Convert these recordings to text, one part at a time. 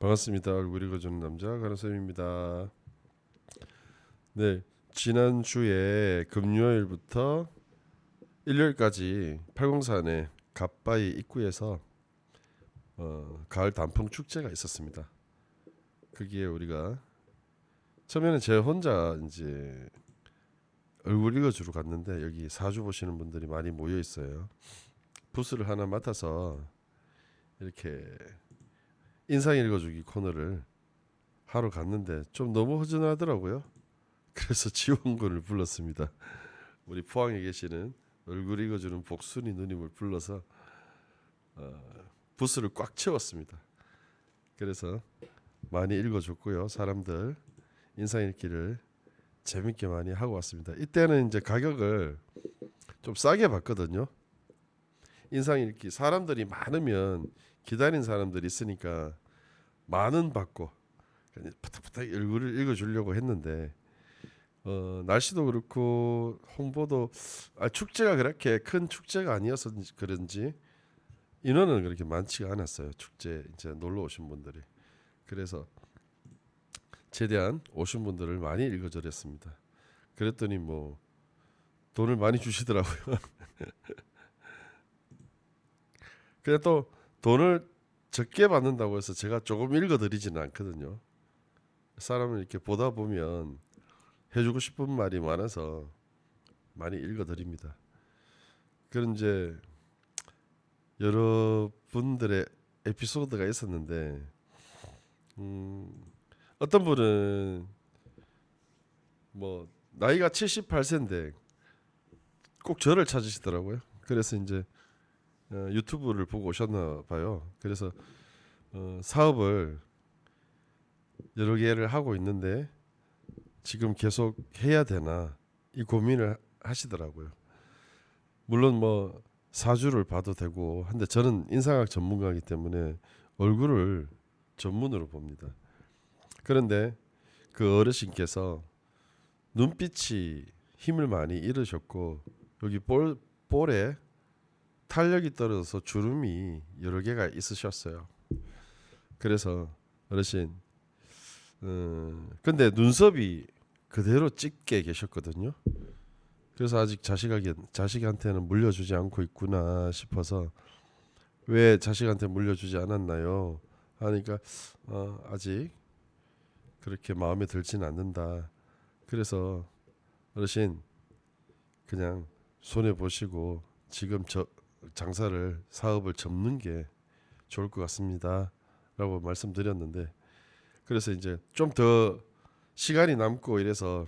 반갑습니다. 얼굴 읽어주는 남자 가른쌤입니다. 네, 지난주에 금요일부터 일요일까지 팔공산의 갓바위 입구에서 가을 단풍 축제가 있었습니다. 거기에 우리가 처음에는 제 혼자 이제 얼굴 읽어주러 갔는데 여기 사주 보시는 분들이 많이 모여 있어요. 부스를 하나 맡아서 이렇게 인상 읽어주기 코너를 하러 갔는데 좀 너무 허전하더라고요. 그래서 지원군을 불렀습니다. 우리 포항에 계시는 얼굴 읽어주는 복순이 누님을 불러서 부스를 꽉 채웠습니다. 그래서 많이 읽어줬고요. 사람들 인상 읽기를 재밌게 많이 하고 왔습니다. 이때는 이제 가격을 좀 싸게 받거든요. 인상 읽기 사람들이 많으면 기다린 사람들이 있으니까 만원 받고 파닥파닥 얼굴을 읽어주려고 했는데 날씨도 그렇고 홍보도 축제가 그렇게 큰 축제가 아니어서 그런지 인원은 그렇게 많지가 않았어요. 축제 이제 놀러 오신 분들이. 그래서 최대한 오신 분들을 많이 읽어드렸습니다. 그랬더니 뭐 돈을 많이 주시더라고요. 그냥 또 돈을 적게 받는다고 해서 제가 조금 읽어드리지는 않거든요. 사람을 이렇게 보다 보면 해주고 싶은 말이 많아서 많이 읽어드립니다. 그런 이제 여러분들의 에피소드가 있었는데 어떤 분은 뭐 나이가 78세인데 꼭 저를 찾으시더라고요. 그래서 이제 유튜브를 보고 오셨나 봐요. 그래서 사업을 여러 개를 하고 있는데 지금 계속 해야 되나 이 고민을 하시더라고요. 물론 뭐 사주를 봐도 되고 한데 저는 인상학 전문가이기 때문에 얼굴을 전문으로 봅니다. 그런데 그 어르신께서 눈빛이 힘을 많이 잃으셨고 여기 볼에 탄력이 떨어져서 주름이 여러 개가 있으셨어요. 그래서 어르신 근데 눈썹이 그대로 짙게 계셨거든요. 그래서 아직 자식한테는 물려주지 않고 있구나 싶어서 왜 자식한테 물려주지 않았나요? 하니까 아직 그렇게 마음에 들진 않는다. 그래서 어르신 그냥 손해 보시고 지금 사업을 접는 게 좋을 것 같습니다.라고 말씀드렸는데 그래서 이제 좀 더 시간이 남고 이래서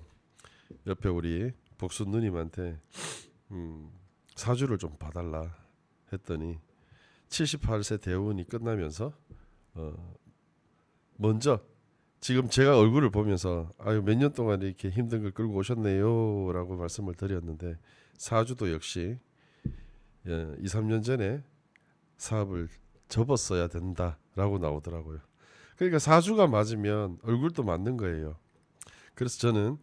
옆에 우리 복순 누님한테 사주를 좀 봐달라 했더니 78세 대운이 끝나면서 먼저 지금 제가 얼굴을 보면서 아유 몇 년 동안 이렇게 힘든 걸 끌고 오셨네요라고 말씀을 드렸는데 사주도 역시 2, 3년 전에 사업을 접었어야 된다라고 나오더라고요. 그러니까 사주가 맞으면 얼굴도 맞는 거예요. 그래서 저는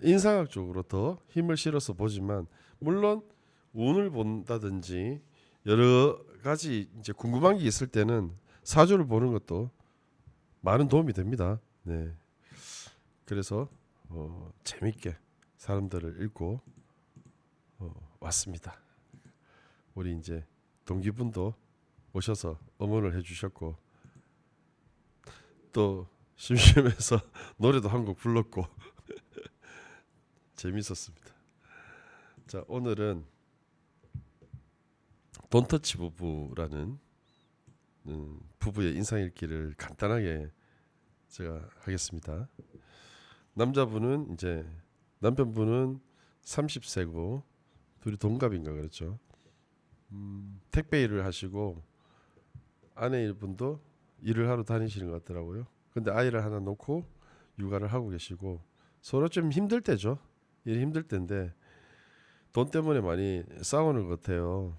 인상학적으로 더 힘을 실어서 보지만 물론 운을 본다든지 여러 가지 이제 궁금한 게 있을 때는 사주를 보는 것도 많은 도움이 됩니다. 네. 그래서 재밌게 사람들을 읽고 왔습니다. 우리 이제 동기분도 오셔서 응원을 해주셨고 또 심심해서 노래도 한 곡 불렀고 재밌었습니다. 자 오늘은 돈터치 부부라는 부부의 인상 읽기를 간단하게 제가 하겠습니다. 남자분은 이제 남편분은 30세고 둘이 동갑인가 그렇죠. 택배 일을 하시고 아내분도 일을 하러 다니시는 것 같더라고요. 근데 아이를 하나 놓고 육아를 하고 계시고 서로 좀 힘들 때죠. 일이 힘들 때인데 돈 때문에 많이 싸우는 것 같아요.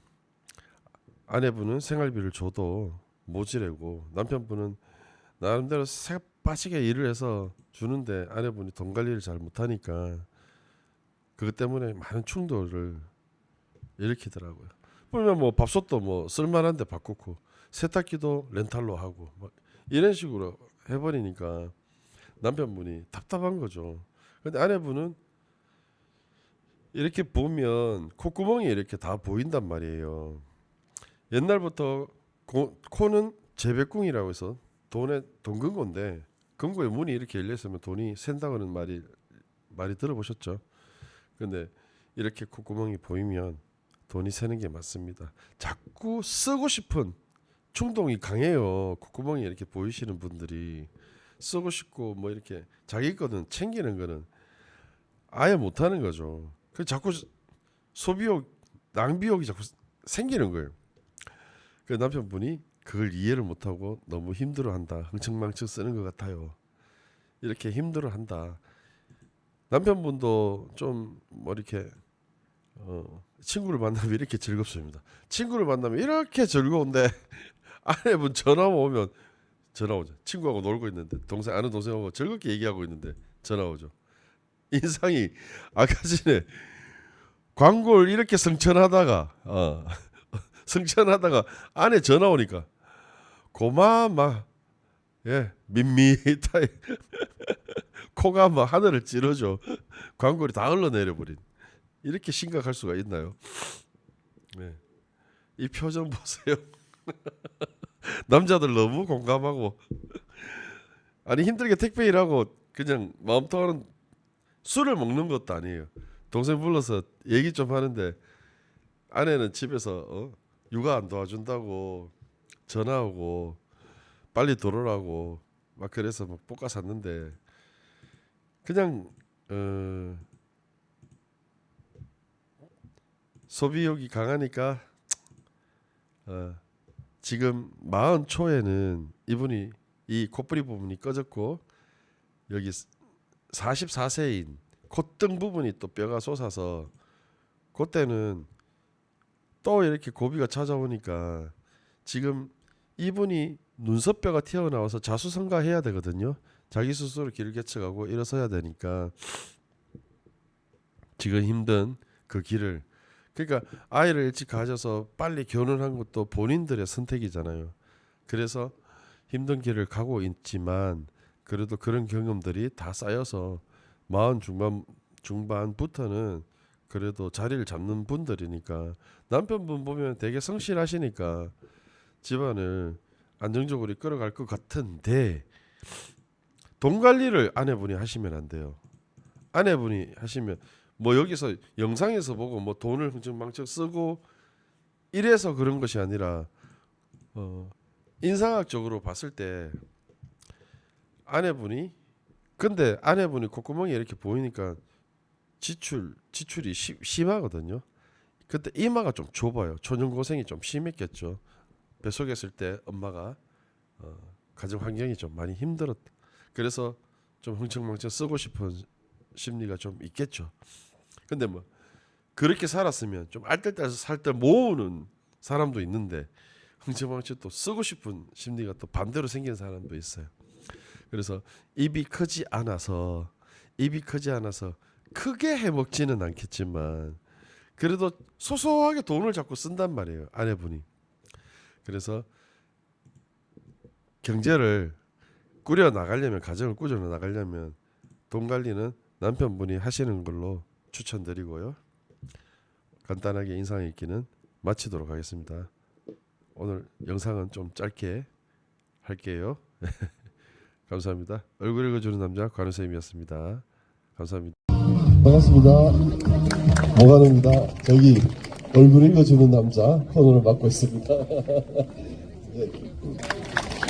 아내분은 생활비를 줘도 모자라고 남편분은 나름대로 새 빠지게 일을 해서 주는데 아내분이 돈 관리를 잘 못하니까 그것 때문에 많은 충돌을 일으키더라고요. 보면 뭐 밥솥도 뭐 쓸만한데 바꾸고 세탁기도 렌탈로 하고 막 이런 식으로 해버리니까 남편분이 답답한 거죠. 근데 아내분은 이렇게 보면 콧구멍이 이렇게 다 보인단 말이에요. 옛날부터 코는 재배궁이라고 해서 돈 근고인데, 금고에 문이 이렇게 열려 있으면 돈이 샌다고는 말이 들어보셨죠? 근데 이렇게 콧구멍이 보이면 돈이 새는 게 맞습니다. 자꾸 쓰고 싶은 충동이 강해요. 콧구멍이 이렇게 보이시는 분들이 쓰고 싶고 뭐 이렇게 자기 거는 챙기는 거는 아예 못하는 거죠. 그 자꾸 소비욕, 낭비욕이 자꾸 생기는 거예요. 그 남편분이 그걸 이해를 못하고 너무 힘들어한다, 흥청망청 쓰는 것 같아요, 이렇게 힘들어한다. 남편분도 좀 뭐 이렇게 친구를 만나면 이렇게 즐겁습니다. 친구를 만나면 이렇게 즐거운데 아내분 전화 오면 전화 오죠. 친구하고 놀고 있는데 아는 동생하고 즐겁게 얘기하고 있는데 전화 오죠. 인상이 아까 전에 광고를 이렇게 승천하다가 아내 전화 오니까 고마마, 예, 밋밋하게 코가 막 하늘을 찌르죠. 광고를 다 흘러내려 버린. 이렇게 심각할 수가 있나요? 네. 이 표정 보세요. 남자들 너무 공감하고, 아니 힘들게 택배 일하고 그냥 마음 통하는 술을 먹는 것도 아니에요. 동생 불러서 얘기 좀 하는데 아내는 집에서 육아 안 도와준다고 전화 오고 빨리 들어오라고 막 그래서 막 볶아 샀는데, 그냥 소비욕이 강하니까 지금 40 초에는 이분이 이 콧부리 부분이 꺼졌고 여기 44세인 콧등 부분이 또 뼈가 솟아서 그때는 또 이렇게 고비가 찾아오니까 지금 이분이 눈썹뼈가 튀어나와서 자수성가해야 되거든요. 자기 스스로 길을 개척하고 일어서야 되니까 지금 힘든 그 길을, 그러니까 아이를 일찍 가져서 빨리 결혼한 것도 본인들의 선택이잖아요. 그래서 힘든 길을 가고 있지만 그래도 그런 경험들이 다 쌓여서 40 중반부터는 그래도 자리를 잡는 분들이니까, 남편분 보면 되게 성실하시니까 집안을 안정적으로 이끌어갈 것 같은데 돈 관리를 아내분이 하시면 안 돼요. 아내분이 하시면 뭐 여기서 영상에서 보고 뭐 돈을 흥청망청 쓰고 이래서 그런 것이 아니라 인상학적으로 봤을 때 아내분이 콧구멍이 이렇게 보이니까 지출이 심하거든요. 그때 이마가 좀 좁아요. 초년 고생이 좀 심했겠죠. 뱃속에 있을 때 엄마가 가정 환경이 좀 많이 힘들었다. 그래서 좀 흥청망청 쓰고 싶은 심리가 좀 있겠죠. 근데 뭐 그렇게 살았으면 좀 알뜰딸 살 때 모으는 사람도 있는데 흥청망청 또 쓰고 싶은 심리가 또 반대로 생긴 사람도 있어요. 그래서 입이 크지 않아서 크게 해먹지는 않겠지만 그래도 소소하게 돈을 자꾸 쓴단 말이에요, 아내분이. 그래서 경제를 가정을 꾸려 나가려면 돈 관리는 남편분이 하시는 걸로 추천드리고요. 간단하게 인상 읽기는 마치도록 하겠습니다. 오늘 영상은 좀 짧게 할게요. 감사합니다. 얼굴 읽어주는 남자 관우쌤이었습니다. 감사합니다. 반갑습니다. 모가노입니다. 저기 얼굴 읽어주는 남자 코너를 맡고 있습니다. 네.